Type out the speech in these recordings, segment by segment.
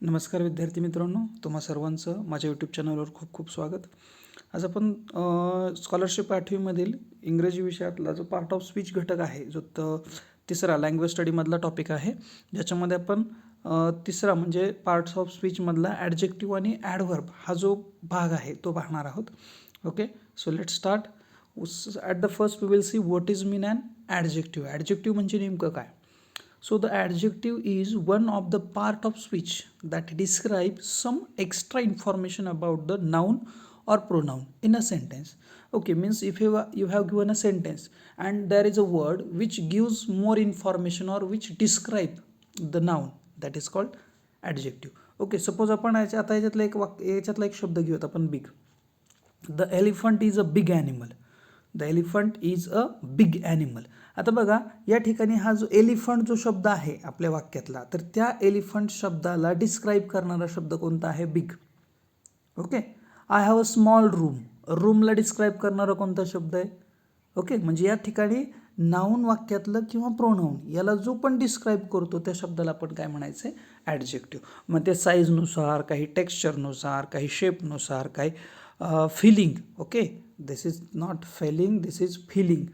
नमस्कार विद्यार्थी मित्रांनो, तुम्हा सर्वांचं माझ्या यूट्यूब चॅनलवर खूप खूप स्वागत. आज आपण स्कॉलरशिप 8वीमधील इंग्रजी विषयातला जो पार्ट ऑफ स्पीच घटक आहे, जो तिसरा लँग्वेज स्टडीमधला टॉपिक आहे, ज्याच्यामध्ये आपण तिसरा म्हणजे पार्ट्स ऑफ स्पीचमधला ॲडजेक्टिव्ह आणि ॲडव्हर्ब हा जो भाग आहे तो पाहणार आहोत. Okay, so let start. At the first we will see what is mean an adjective. Adjective म्हणजे नेमकं काय? So the adjective is one of the part of speech that describes some extra information about the noun or pronoun in a sentence. Okay, means if you have given a sentence and there is a word which gives more information or which describe the noun, that is called adjective. Okay, suppose आपण आता याच्यातला एक शब्द घेऊयात आपण big. The elephant is a big animal. The elephant is a big animal. आता बघा या ठिकाणी हा जो एलिफंट जो शब्द आहे आपल्या वाक्यातला, तर त्या एलिफंट शब्दाला डिस्क्राईब करणारा शब्द कोणता आहे? Big. Okay, I have a small room. रूमला डिस्क्राईब करणारा कोणता शब्द आहे? ओके, म्हणजे या ठिकाणी नाऊन वाक्यातलं किंवा प्रोनाऊन याला जो पण डिस्क्राईब करतो त्या शब्दाला आपण काय म्हणायचं आहे? ॲडजेक्टिव्ह. मग ते साईजनुसार, काही टेक्स्चरनुसार, काही शेपनुसार, काही feeling. Okay, this is not failing, this is feeling.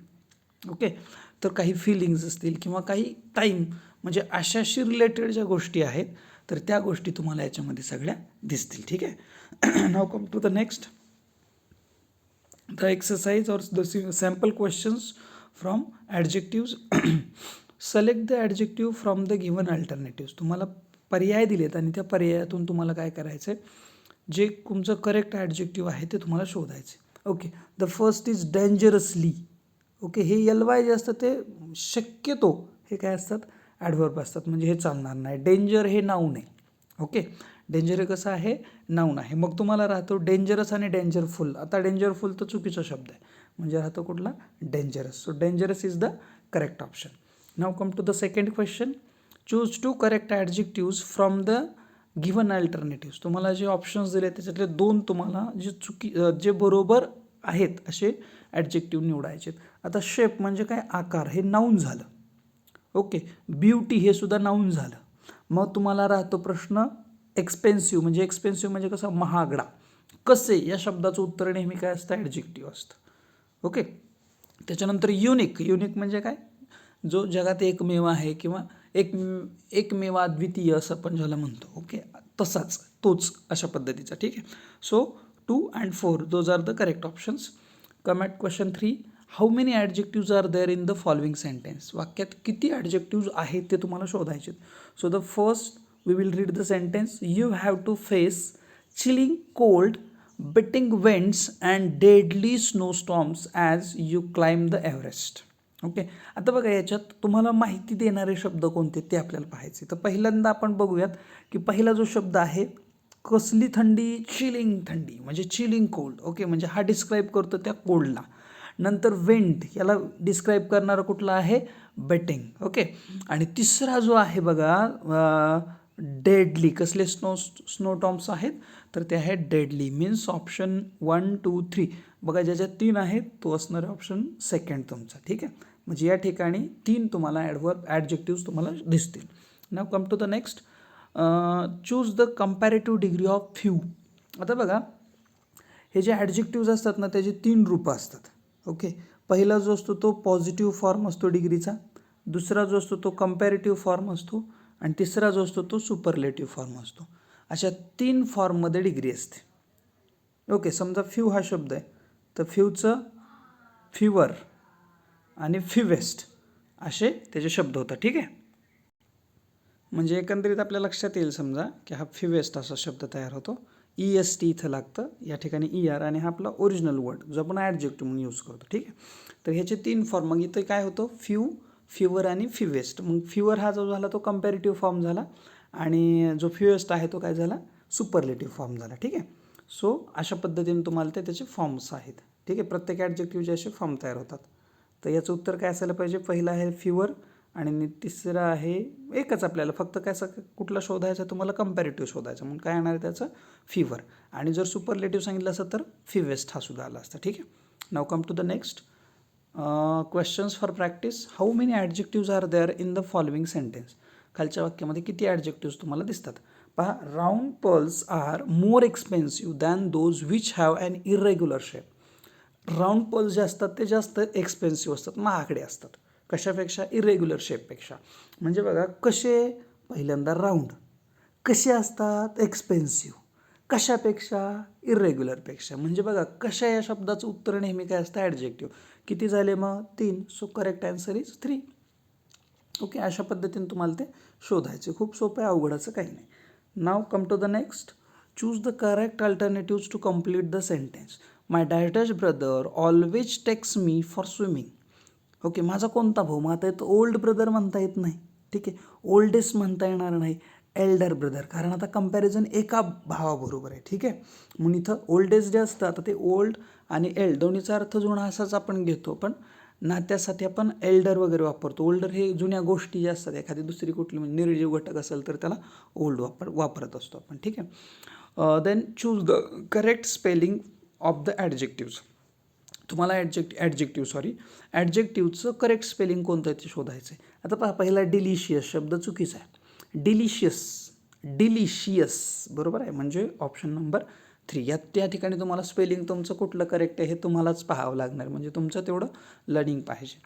Okay, तर काही फिलिंग्स असतील किंवा काही टाईम, म्हणजे अशाशी रिलेटेड ज्या गोष्टी आहेत तर त्या गोष्टी तुम्हाला याच्यामध्ये सगळ्या दिसतील. ठीक आहे. Now come to the next. The exercise or the sample questions from adjectives. Select the adjective from the given alternatives. तुम्हाला पर्याय दिलेत आणि त्या पर्यायातून तुम्हाला काय करायचं आहे? जे तुमचं करेक्ट ॲडजेक्टिव्ह आहे ते तुम्हाला शोधायचे. Okay, the first is dangerously. Okay, हे एल-वाय जे असतं ते शक्यतो हे काय असतात? ॲडव्हर्ब असतात, म्हणजे हे चालणार नाही. डेंजर हे नाऊन आहे. ओके, डेंजर हे कसं आहे? नाऊन आहे. मग तुम्हाला राहतो डेंजरस आणि डेंजरफुल. आता डेंजरफुल तर चुकीचा शब्द आहे, म्हणजे राहतो कुठला? Dangerous. So dangerous is the correct option. Now come to the second question. Choose two correct adjectives from the given alternatives. तुम्हाला जे ऑप्शन्स दिले त्याच्यातले दोन तुम्हाला जे बरोबर आहेत असे ॲडजेक्टिव्ह निवडायचे. आता शेप म्हणजे काय? आकार, हे नाऊन झालं. ओके, ब्युटी हे सुद्धा नाऊन झालं. मग तुम्हाला राहतो प्रश्न एक्सपेन्सिव्ह. म्हणजे एक्सपेन्सिव्ह म्हणजे कसं? महागडा. कसे या शब्दाचं उत्तर नेहमी काय असतं? ॲडजेक्टिव्ह असतं. ओके, त्याच्यानंतर युनिक. युनिक म्हणजे काय? जो जगात एकमेव आहे किंवा एकमेव अद्वितीय असं आपण ज्याला म्हणतो. ओके, तसाच तोच अशा पद्धतीचा. ठीक आहे. So 2 and 4 those are the correct options. Come at question 3. How many adjectives are there in the following sentence. वाक्यात किती ॲडजेक्टिव्ज आहेत ते तुम्हाला शोधायचे. So the first we will read the sentence. You have to face chilling cold, biting winds and deadly snowstorms as you climb the Everest. Okay, आता बघा याच्यात तुम्हाला माहिती देणारे शब्द कोणते ते आपल्याला पाहायचे. तर पहिल्यांदा आपण बघूयात की पहिला जो शब्द आहे कसली थंडी? चिलिंग थंडी, म्हणजे चिलिंग कोल्ड. ओके, म्हणजे हा डिस्क्राईब करतो त्या कोल्डला. नंतर विंड याला डिस्क्राईब करणारा कुठला आहे? बेटिंग. ओके, आणि तिसरा जो आहे बघा डेडली. कसले स्नोटॉर्म्स आहेत? तर ते आहेत डेडली. मीन्स ऑप्शन 1, 2, 3 बघा, ज्याच्यात 3 आहेत तो असणारे ऑप्शन सेकंड तुमचा. ठीक आहे, म्हणजे या ठिकाणी 3 तुम्हाला ॲडजेक्टिव्स तुम्हाला दिसतील. Now come to the next. Choose the comparative degree of few. आता बघा हे जे ॲडजेक्टिव्ज असतात ना त्याची 3 रूपं असतात. ओके, पहिला जो असतो तो पॉझिटिव्ह फॉर्म असतो डिग्रीचा, दुसरा जो असतो तो कंपॅरेटिव्ह फॉर्म असतो, आणि तिसरा जो असतो तो सुपरलेटिव्ह फॉर्म असतो. अशा 3 फॉर्ममध्ये डिग्री असते. ओके, समजा फ्यू हा शब्द आहे तर फ्यूचं फ्युअर आणि फ्युवेस्ट असे त्याचे शब्द होतात. ठीक आहे, म्हणजे एकंदरीत आपल्या लक्षात येईल समजा की हा फ्युवेस्ट असा शब्द तयार होतो. EST इथं लागतं या ठिकाणी ER, आणि हा आपला ओरिजिनल वर्ड जो आपण ॲडजेक्टिव्ह म्हणून यूज करतो. ठीक आहे, तर ह्याचे 3 फॉर्म. मग इथं काय होतं? फ्यू, फ्युअर आणि फ्युवेस्ट. मग फ्युअर हा जो झाला तो कंपॅरेटिव्ह फॉर्म झाला, आणि जो फ्युवेस्ट आहे तो काय झाला? सुपरलेटिव्ह फॉर्म झाला. ठीक आहे, सो अशा पद्धतीने तुम्हाला त्याचे फॉर्म्स आहेत. ठीक आहे, प्रत्येक ॲडजेक्टिव्हचे असे फॉर्म तयार होतात. तर याचं उत्तर काय असायला पाहिजे? पहिला आहे फ्युअर, आणि तिसरा आहे एकच. आपल्याला फक्त काय कुठला शोधायचा? तुम्हाला कंपॅरेटिव्ह शोधायचा, म्हणून काय येणार आहे त्याचं? फ्युअर. आणि जर सुपरलेटिव्ह सांगितलं असतं तर फ्युवेस्ट हा सुद्धा आला असता. ठीक आहे, now come to the next questions for practice. How many adjectives are there in the following sentence. खालच्या वाक्यामध्ये किती ॲडजेक्टिव्स तुम्हाला दिसतात. पहा, round pearls are more expensive than those which have an irregular shape. Round pearls जे असतात ते जास्त एक्सपेन्सिव्ह असतात, महागडे असतात. कशापेक्षा? इरेग्युलर शेपपेक्षा. म्हणजे बघा, कसे? पहिल्यांदा राऊंड. कसे असतात? एक्सपेन्सिव्ह. कशापेक्षा? इरेग्युलरपेक्षा. म्हणजे बघा, कशा या शब्दाचं उत्तर नेहमी काय असतं? ॲडजेक्टिव्ह. किती झाले मग? 3. So correct answer is 3. Okay, अशा पद्धतीने तुम्हाला ते शोधायचे. खूप सोपं आहे, अवघडाचं काही नाही. Now come to the next. Choose the correct alternatives to complete the sentence. My dad's brother always takes me for swimming. Okay, माझा कोणता भाऊ? मग आता येतो ओल्ड ब्रदर म्हणता येत नाही, ठीक आहे. ओल्डेस्ट म्हणता येणार नाही, एल्डर ब्रदर, कारण आता कंपॅरिझन एका भावाबरोबर आहे, ठीक आहे. म्हणून इथं ओल्डेस्ट जे असतं, आता ते ओल्ड आणि एल्ड दोन्हीचा अर्थ जुना असाच आपण घेतो, पण नात्यासाठी आपण एल्डर वगैरे वापरतो. ओल्डर हे जुन्या गोष्टी ज्या असतात, एखादी दुसरी कुठली म्हणजे निर्जीव घटक असेल तर त्याला ओल्ड वापरत असतो आपण, ठीक आहे. Then choose the correct spelling of the adjectives. तुम्हाला ॲडजेक्टिव्हचं करेक्ट स्पेलिंग कोणतं आहे ते शोधायचं आहे. आता पहा, पहिला डिलिशियस शब्द चुकीचा आहे. डिलिशियस बरोबर आहे, म्हणजे ऑप्शन नंबर 3. त्या ठिकाणी तुम्हाला स्पेलिंग तुमचं कुठलं करेक्ट आहे हे तुम्हालाच पाहावं लागणार, म्हणजे तुमचं तेवढं लर्निंग पाहिजे.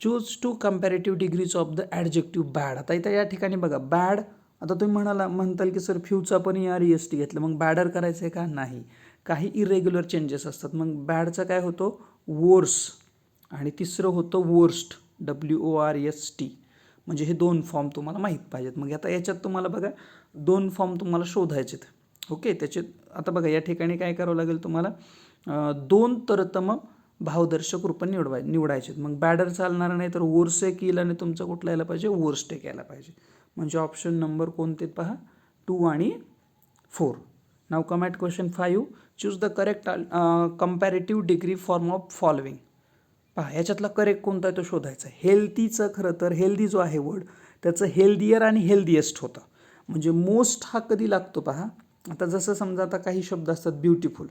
Choose 2 comparative degrees of the adjective bad. आता इथं या ठिकाणी बघा, बॅड. आता तुम्ही म्हणताल की सर फ्यूचा पण ER-EST घेतलं, मग बॅडर करायचं आहे का? नाही. काही इरेग्युलर चेंजेस असतात, मग बॅडचा काय होतो? वोर्स. आणि तिसरं होतं वोर्स्ट, WORST. म्हणजे हे 2 फॉर्म तुम्हाला माहीत पाहिजेत. मग आता याच्यात तुम्हाला बघा 2 फॉर्म तुम्हाला शोधायचेत. ओके, त्याचे आता बघा या ठिकाणी काय करावं लागेल तुम्हाला? 2 तरतम भावदर्शक रूप निवडायचे. मग बॅडर चालणार नाही, तर वोर्स एक येईल आणि तुमचं कुठलं यायला पाहिजे? वोर्स्ट एक यायला पाहिजे. म्हणजे ऑप्शन नंबर कोणते पहा? 2 आणि 4. Now come at question 5. Choose the correct comparative degree form of following. पहा, याच्यातला करेक्ट कोणता आहे तो शोधायचा आहे. हेल्थीचं खरं तर हेल्दी जो आहे वर्ड त्याचं हेल्दियर आणि हेल्दिएस्ट होतं. म्हणजे मोस्ट हा कधी लागतो पहा. आता जसं समजा आता काही शब्द असतात ब्युटिफुल.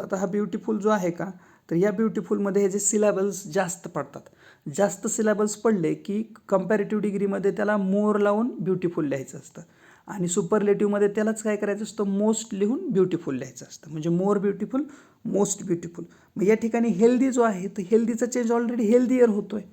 आता हा ब्युटिफुल जो आहे का, तर या ब्युटिफुलमध्ये हे जे सिलॅबल्स जास्त पडतात, जास्त सिलॅबल्स पडले की कंपॅरेटिव्ह डिग्रीमध्ये त्याला मोर लावून ब्युटिफुल लिहायचं असतं आणि सुपरलेटिव्हमध्ये त्यालाच काय करायचं असतं? मोस्ट लिहून ब्युटिफुल लिहायचं असतं. म्हणजे मोर ब्युटिफुल, मोस्ट ब्युटिफुल. मग या ठिकाणी हेल्दी जो आहे तर हेल्दीचा चेंज ऑलरेडी हेल्दियर होतो आहे,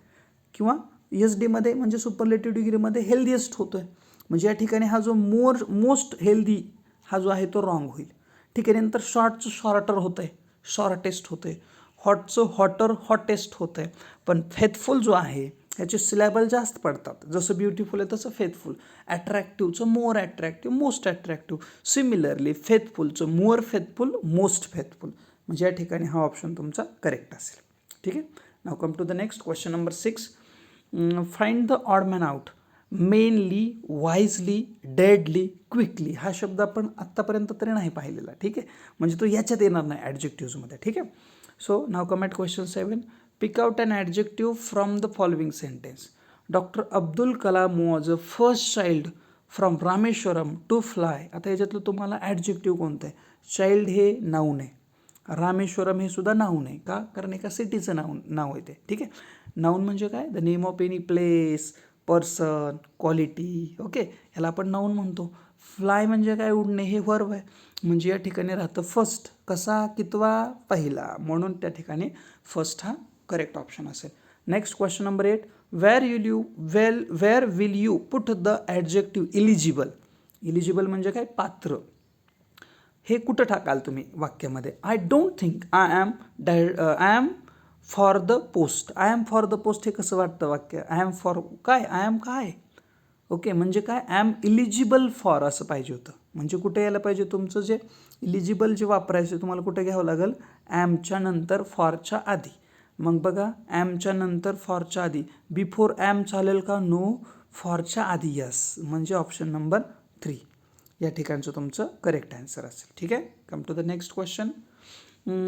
किंवा ESDमध्ये म्हणजे सुपरलेटिव्ह डिग्रीमध्ये हेल्दिएस्ट होतो आहे. म्हणजे या ठिकाणी हा जो मोस्ट हेल्दी हा जो आहे तो रॉंग होईल, ठीक आहे. नंतर शॉर्टचं शॉर्टर होतं आहे, शॉर्टेस्ट होतं आहे. हॉटचं हॉटर, हॉटेस्ट होतं आहे. पण फेथफुल जो आहे ह्याचे सिलॅबल जास्त पडतात. जसं ब्युटिफुल आहे तसं फेथफुल. ॲट्रॅक्टिव्हचं मोर ॲट्रॅक्टिव्ह, मोस्ट ॲट्रॅक्टिव्ह. सिमिलरली फेथफुलचं मोर फेथफुल, मोस्ट फेथफुल. म्हणजे या ठिकाणी हा ऑप्शन तुमचा करेक्ट असेल, ठीक आहे. Now come to the next question number 6. Find the odd man out. Mainly, wisely, deadly, quickly हा शब्द आपण आत्तापर्यंत तरी नाही पाहिलेला, ठीक आहे. म्हणजे तो याच्यात येणार नाही ॲडजेक्टिव्हजमध्ये, ठीक आहे. So now come at question 7. Pick out an adjective from the following sentence. Doctor Abdul Kalam was a first child from Rameswaram to fly. आता याच्यातलं तुम्हाला ॲडजेक्टिव्ह कोणतं आहे? चाइल्ड हे नाऊन आहे, रामेश्वरम हे सुद्धा नाऊन आहे. का? कारण एका सिटीचं नाव आहे ते, ठीक आहे. नाऊन म्हणजे काय? The name of any place, person, quality. Okay, ह्याला आपण नाऊन म्हणतो. फ्लाय म्हणजे काय? उडणे, हे वर्ब आहे. म्हणजे या ठिकाणी राहतं फर्स्ट. कसा? कितवा? पहिला. म्हणून त्या ठिकाणी फर्स्ट हा करेक्ट ऑप्शन असेल. Next question number 8. Where will you put the adjective eligible. Eligible म्हणजे काय? पात्र. हे कुठं टाकाल तुम्ही वाक्यामध्ये? I don't think I am for the post. I am for the post हे कसं वाटतं वाक्य? आय एम फॉर काय? आय एम काय? ओके, म्हणजे काय? आय एम इलिजिबल फॉर असं पाहिजे होतं. म्हणजे कुठे यायला पाहिजे तुमचं जे इलिजिबल जे वापरायचं तुम्हाला कुठे घ्यावं लागेल? ॲमच्या नंतर फॉरच्या आधी. मग बघा, ॲमच्या नंतर फॉरच्या आधी बिफोर ॲम चालेल का? नो. फॉरच्या आधी यस. म्हणजे ऑप्शन नंबर 3 या ठिकाणचं तुमचं करेक्ट आन्सर असेल, ठीक आहे. Come to the next question.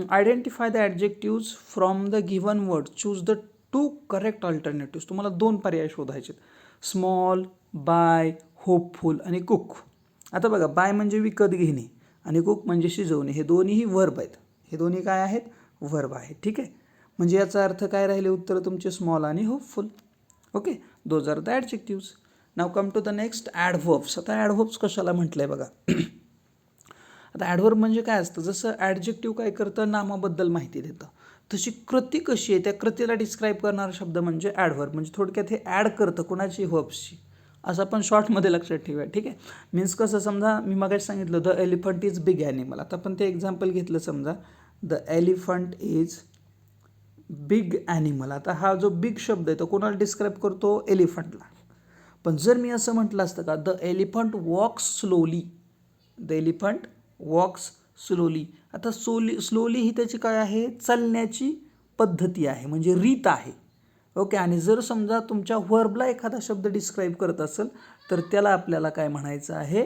Identify the adjectives from the given word. Choose the 2 correct alternatives. तुम्हाला 2 पर्याय शोधायचे. स्मॉल, बाय, होपफुल आणि कुक. आता बघा, बाय म्हणजे विकत घेणे आणि कुक म्हणजे शिजवणे. हे दोन्हीही वर्ब आहेत. हे दोन्ही काय आहेत? वर्ब आहेत, ठीक आहे. म्हणजे याचा अर्थ काय राहिले उत्तर तुमचे? स्मॉल आणि hopeful. Okay, those are the adjectives. Now come to the next adverbs. आता ॲडव्हर्ब्स कशाला म्हटलं आहे बघा. आता ॲडव्हर्ब म्हणजे काय असतं, जसं ॲडजेक्टिव्ह काय करतं, नामाबद्दल माहिती देतं, तशी कृती कशी आहे त्या कृतीला डिस्क्राईब करणारा शब्द म्हणजे ॲडव्हर्ब. म्हणजे थोडक्यात हे ॲड करतं कोणाची, व्हर्ब्सची. असं आपण शॉर्टमध्ये लक्षात ठेवूया, ठीक आहे. मीन्स कसं, समजा मी मगाशी सांगितलं the elephant is big animal. आता आपण ते एक्झाम्पल घेतलं, समजा the elephant is big animal. आता हा जो बिग शब्द आहे तो कोणाला डिस्क्राईब करतो, एलिफंटला. पण जर मी असं म्हटलं असतं का, the elephant walks slowly, the elephant walks slowly. आता स्लोली ही त्याची काय आहे, चालण्याची पद्धती आहे, म्हणजे रीत आहे. ओके, आणि जर समजा तुमच्या व्हर्बला एखादा शब्द डिस्क्राईब करत असेल तर त्याला आपल्याला काय म्हणायचं आहे.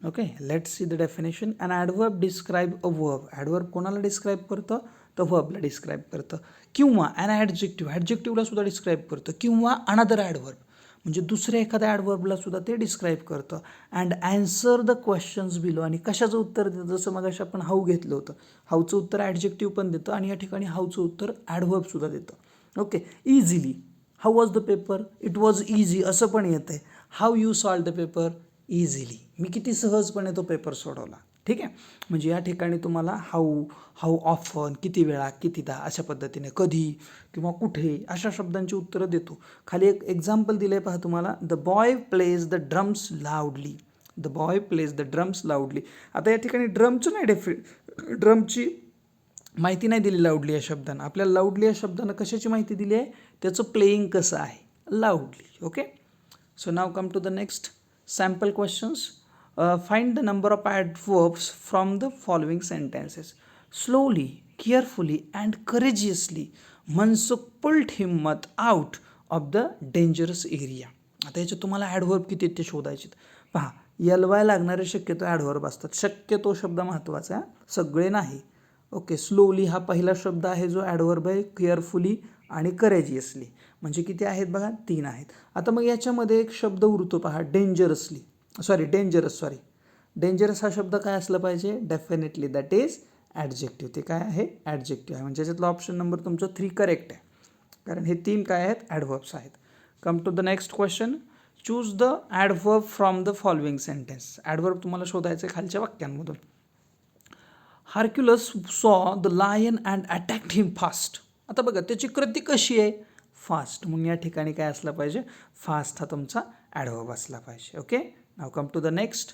Okay, let's see the definition. An adverb describe a verb. Adverb कोणाला डिस्क्राईब करतं, तर व्हर्बला डिस्क्राईब करतं. किंवा अन ॲडजेक्टिव्ह, ॲडजेक्टिव्हला सुद्धा डिस्क्राईब करतं. किंवा अनदर ॲडव्हर्ब, म्हणजे दुसऱ्या एखाद्या ॲडव्हर्बला सुद्धा ते डिस्क्राईब करतं. And answer the questions below. आणि कशाचं उत्तर देतं, जसं मगाशी आपण हाऊ घेतलं होतं, हाऊचं उत्तर ॲडजेक्टिव्ह पण देतं आणि या ठिकाणी हाऊचं उत्तर ॲडव्हर्बसुद्धा देतं. Okay, easily, how was the paper, it was easy असं पण येतं आहे. How you solve the paper, easily, मी किती सहजपणे तो पेपर सोडवला. ठीक आहे, म्हणजे या ठिकाणी तुम्हाला हाऊ ऑफन, किती वेळा, कितीदा, अशा पद्धतीने, कधी किंवा कुठे, अशा शब्दांची उत्तरं देतो. खाली एक एक्झाम्पल दिलं आहे पहा तुम्हाला, the boy plays the drums लाऊडली. The boy plays the drums लाऊडली. आता या ठिकाणी ड्रमचं नाही, ड्रमची माहिती नाही दिली लाऊडली या शब्दानं. आपल्याला लाऊडली या शब्दानं कशाची माहिती दिली आहे, त्याचं प्लेईंग कसं आहे, loudly. Okay, so now come to the next sample questions. Find the number of adverbs from the following sentences. Slowly, carefully and courageously Mansukh pulled हिम्मत out of the dangerous area. आता याच्यात तुम्हाला ॲडव्हर्ब किती आहेत ते शोधायचे. पहा, यलवाय लागणारे शक्यतो ॲडव्हर्ब असतात. शक्यतो शब्द महत्त्वाचा आहे, सगळे नाही. ओके, स्लोली हा पहिला शब्द आहे जो ॲडव्हर्ब आहे. केअरफुली आणि करेजियसली म्हणजे किती आहेत बघा, 3 आहेत. आता मग याच्यामध्ये एक शब्द उरतो पहा, डेंजरस हा शब्द काय असला पाहिजे, डेफिनेटली दॅट इज ॲडजेक्टिव्ह. ते काय आहे, ॲडजेक्टिव्ह आहे. म्हणजे याच्यातला ऑप्शन नंबर तुमचं 3 करेक्ट आहे, कारण हे 3 काय आहेत, ॲडव्हर्ब्स आहेत. Come to the next question. Choose the adverb from the following sentence. Adverb तुम्हाला शोधायचं आहे खालच्या वाक्यांमधून. Hercules saw the lion and attacked him fast. आता बघा त्याची कृती कशी आहे, फास्ट. म्हणून या ठिकाणी काय असलं पाहिजे, फास्ट हा तुमचा ॲडव्हर्ब असला पाहिजे. Okay, now come to the next.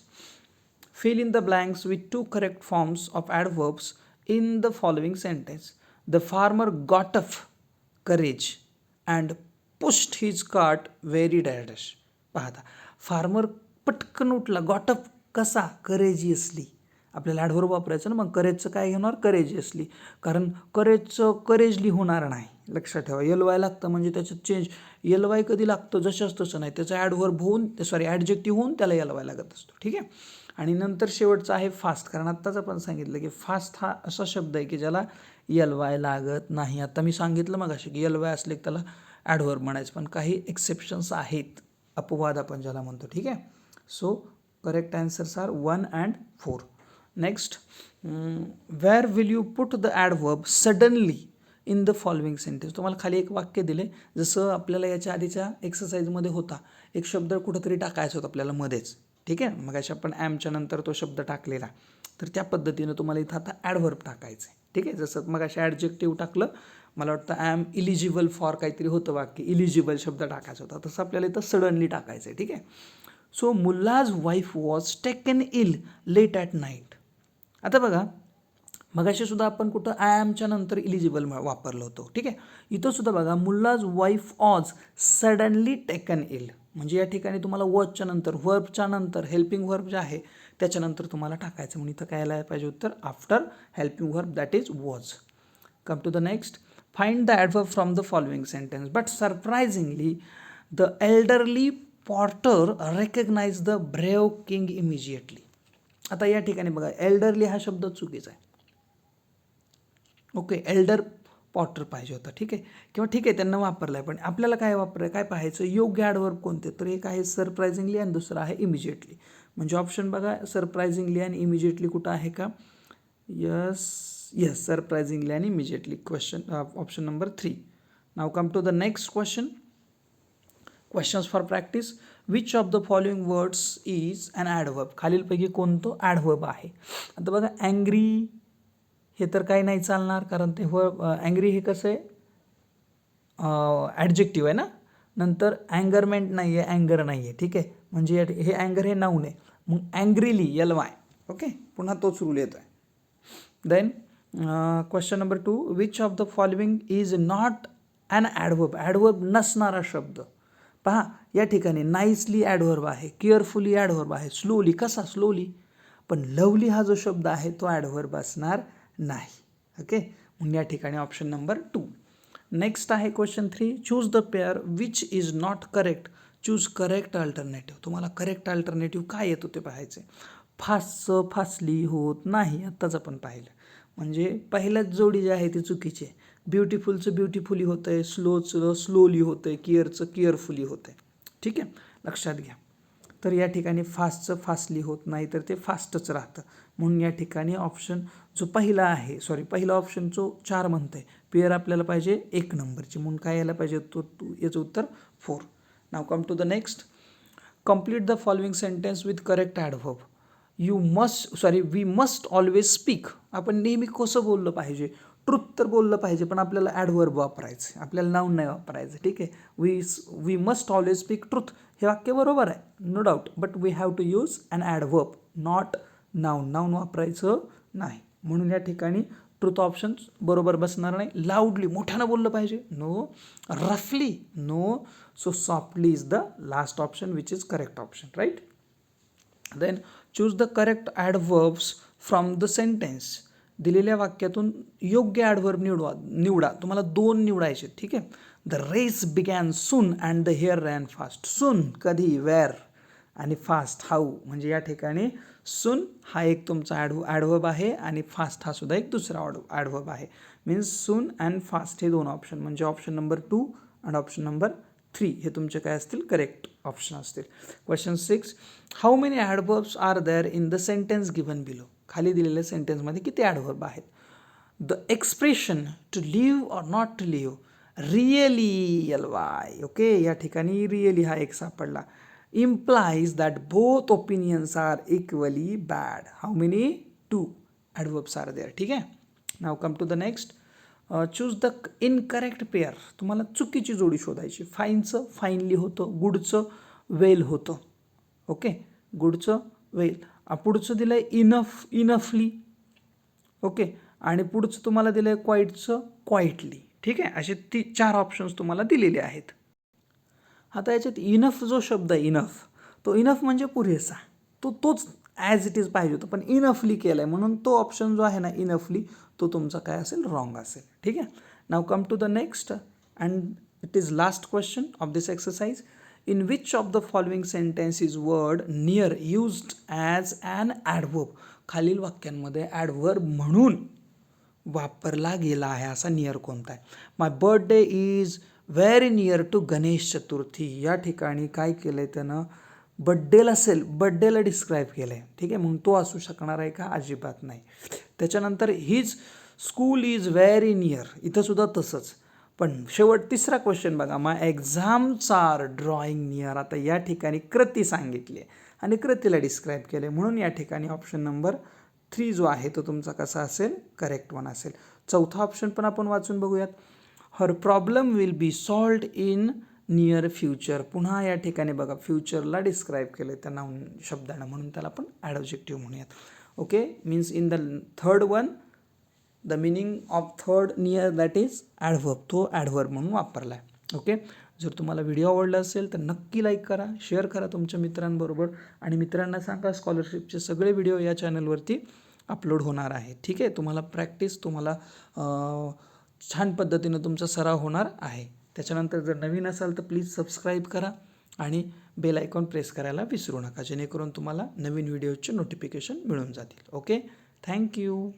Fill in the blanks with 2 correct forms of adverbs in the following sentence. The farmer got up courage and pushed his cart very dash. पाहता, farmer पटकन उठला, got up कसा, courageously. आपल्याला adverb वापरायचं ना, मग करेजचं काय घेणार, करेजियसली. कारण करेजचं करेजली होणार नाही, लक्षात ठेवा. एलवाय लागतं म्हणजे त्याच्यात चेंज. एलवाय कधी लागतं, जशाच तसं नाही, त्याचं ॲडव्हर्ब होऊन, ॲडजेक्टिव्ह होऊन त्याला एलवाय लागत असतो. ठीक आहे, आणि नंतर शेवटचं आहे फास्ट. कारण आत्ताच आपण सांगितलं की फास्ट हा असा शब्द आहे की ज्याला एलवाय लागत नाही. आता मी सांगितलं मग असे की एलवाय असले की त्याला ॲडव्हर्ब म्हणायचं, पण काही एक्सेप्शन्स आहेत, अपवाद आपण ज्याला म्हणतो. ठीक आहे, so correct answers are 1 and 4. Next, where will you put the adverb suddenly in the following sentence. तुम्हाला खाली एक वाक्य दिले, जसं आपल्याला याच्या आधीच्या एक्सरसाइजमध्ये होता, एक शब्द कुठंतरी टाकायचा होता आपल्याला मध्येच. ठीक आहे, मग अशा आपण ॲमच्या नंतर तो शब्द टाकलेला, तर त्या पद्धतीनं तुम्हाला इथं आता ॲडव्हर्ब टाकायचं आहे. ठीक आहे, जसं मग अशा ॲडजेक्टिव्ह टाकलं, मला वाटतं ॲम इलिजिबल फॉर काहीतरी होतं वाक्य, इलिजिबल शब्द टाकायचा होता, तसं आपल्याला इथं सडनली टाकायचं आहे. ठीक आहे, so mullah's wife was taken ill late at night. आता बघा, मगाशी सुद्धा आपण कुठं आय ॲमच्या नंतर इलिजिबल वापरलं होतं. ठीक आहे, इथं सुद्धा बघा, मुल्लाज वाईफ वॉज सडनली टेकन इल, म्हणजे या ठिकाणी तुम्हाला वॉजच्या नंतर, व्हर्बच्या नंतर, हेल्पिंग व्हर्ब जे आहे त्याच्यानंतर तुम्हाला टाकायचं. म्हणून इथं काय यायला पाहिजे उत्तर, after helping verb that is was. Come to the next. Find the adverb from the following sentence. But surprisingly the elderly porter recognise the brave king immediately. आता या ठिकाणी बघा, एल्डरली हा शब्द चुकीचा आहे. ओके, एल्डर पॉटर पाहिजे होता. ठीक आहे, किंवा ठीक आहे त्यांना वापरला आहे, पण आपल्याला काय काय पाहायचं, योग्य ॲडव्हर्ब कोणते, तर एक आहे सरप्रायझिंगली आणि दुसरं आहे इमिजिएटली. म्हणजे ऑप्शन बघा, सरप्रायझिंगली आणि इमिजिएटली कुठं आहे का, यस सरप्रायझिंगली आणि immediately. Question option number 3. Now come to the next question. Questions for practice. Which of the following words is an adverb. खालीलपैकी कोणतं ॲडवर्ब आहे. आता बघा अँग्री हे तर काही नाही चालणार, कारण ते अँग्री हे कसं आहे ॲडजेक्टिव्ह आहे ना. नंतर अँगरमेंट नाही आहे, अँगर नाही आहे. ठीक आहे, म्हणजे हे अँगर हे नाऊन आहे. मग अँग्रीली LY. ओके, पुन्हा तोच रूल येतो आहे. Then question number 2. Which of the following is not an adverb. Adverb नसणारा शब्द. पहा या ठिकाणी नाईसली ॲडवर्ब आहे, केअरफुली ॲडवर्ब आहे, स्लोली कसा स्लोली, पण लवली हा जो शब्द आहे तो ॲडवर्ब असणार नाही. ओके, म्हणून या ठिकाणी ऑप्शन नंबर 2. नेक्स्ट आहे question 3. Choose the pair which is not correct. Choose correct alternative. तुम्हाला करेक्ट अल्टरनेटिव्ह काय येतो ते पाहायचं आहे. फास्टचं फास्टली होत नाही, आत्ताच आपण पाहिलं. म्हणजे पहिल्याच जोडी जी आहे ती चुकीची आहे. ब्युटिफुलचं ब्युटिफुली होतं आहे, स्लोचं स्लोली होतं आहे, केअरचं केअरफुली होतं आहे. ठीक आहे, लक्षात घ्या. तर या ठिकाणी फास्टचं फास्टली होत नाही, तर ते फास्टच राहतं. म्हणून या ठिकाणी ऑप्शन जो पहिला आहे, पहिला ऑप्शन जो 4 म्हणतं आहे, पेअर आपल्याला पाहिजे 1 नंबरची, म्हणून काय यायला पाहिजे तो याचं उत्तर 4. Now come to the next. Complete the following sentence with correct adverb. We must always speak. आपण नेहमी कसं बोललं पाहिजे. ट्रुथ तर बोललं पाहिजे, पण आपल्याला ॲडव्हर्ब वापरायचं, आपल्याला नाऊन नाही वापरायचं. ठीक आहे, we must always speak truth हे वाक्य बरोबर आहे, no doubt, but we have to use an adverb, not noun. Noun वापरायचं नाही. म्हणून या ठिकाणी ट्रुथ ऑप्शन बरोबर बसणार नाही. लाऊडली मोठ्यानं बोललं पाहिजे, नो. रफली, no. So softly is the last option which is correct option, right. Then choose the correct adverbs from the sentence. दिलेल्या वाक्यातून योग्य ॲडव्हर्ब निवडा. तुम्हाला 2 निवडायचे. ठीक आहे. The race began soon and the hare ran fast. Soon कधी, where, आणि फास्ट हाऊ. म्हणजे या ठिकाणी सून हा एक तुमचा ॲडव्हर्ब आहे आणि फास्ट हा सुद्धा एक दुसरा ॲडव्हर्ब आहे. मीन्स सून अँड फास्ट हे 2 ऑप्शन, म्हणजे ऑप्शन नंबर 2 आणि ऑप्शन नंबर 3 हे तुमचे काय असतील, करेक्ट ऑप्शन असतील. Question 6. How many adverbs are there in the sentence given below. खाली दिलेल्या सेंटेन्समध्ये किती ॲडव्हर्ब आहेत. The expression to live or not to live. Really LY. Okay, या ठिकाणी रिअली हा एक सापडला. implies that both opinions are equally bad. How many? 2 adverbs are there. ठीक आहे. Now come to the next. Choose the incorrect pair. तुम्हाला चुकीची जोडी शोधायची. फाईनचं फाईनली होतं, गुडचं वेल होतं. ओके, गुडचं वेल. पुढचं दिलं आहे इनफली. ओके, आणि पुढचं तुम्हाला दिलं आहे क्वाईटचं क्वाईटली. ठीक आहे, असे 4 ऑप्शन्स तुम्हाला दिलेले आहेत. आता याच्यात इनफ जो शब्द आहे, तो इनफ म्हणजे पुरेसा, तोच ॲज इट इज पाहिजे होतं, पण इनफली केलं आहे, म्हणून तो ऑप्शन जो आहे ना इनफली, तो तुमचा काय असेल, रॉंग असेल. ठीक आहे. Now come to the next and it is last question of this exercise. In which of the following sentence is word near used as an adverb. खालील वाक्यांमध्ये ॲडव्हर्ब म्हणून वापरला गेला आहे असा नियर कोणता आहे. My birthday is very near to Ganesh Chaturthi. या ठिकाणी काय केलं आहे त्यानं, बड्डेला डिस्क्राईब केलं आहे. ठीक आहे, म्हणून तो असू शकणार आहे का, अजिबात नाही. त्याच्यानंतर his school is very near, इथं सुद्धा तसंच. पण शेवट तिसरा क्वेश्चन बघा, माय एक्झाम्स आर ड्रॉइंग नियर. आता या ठिकाणी कृती सांगितली आहे आणि कृतीला डिस्क्राईब केलं आहे, म्हणून या ठिकाणी ऑप्शन नंबर 3 जो आहे तो तुमचा कसा असेल, करेक्ट वन असेल. चौथा ऑप्शन पण आपण वाचून बघूयात. Her problem will be solved in near future. पुन्हा या ठिकाणी बघा फ्युचरला डिस्क्राईब केलं आहे त्या नाऊन शब्दानं, म्हणून त्याला आपण ॲडजेक्टिव्ह म्हणूयात. Okay, means in the third one the meaning of third near that is adverb. तो ॲडव्हर्ब म्हणून वापरला आहे. ओके, जर तुम्हाला व्हिडिओ आवडला असेल तर नक्की लाईक करा, शेअर करा तुमच्या मित्रांबरोबर, आणि मित्रांना सांगा स्कॉलरशिपचे सगळे व्हिडिओ या चॅनलवरती अपलोड होणार आहे. ठीक आहे, तुम्हाला प्रॅक्टिस, तुम्हाला छान पद्धतीनं तुमचा सराव होणार आहे. त्याच्यानंतर जर नवीन असाल तर प्लीज सबस्क्राईब करा आणि बेल आयकॉन प्रेस करायला विसरू नका, जेणेकरून तुम्हाला नवीन व्हिडिओचे नोटिफिकेशन मिळून जातील. Okay, thank you.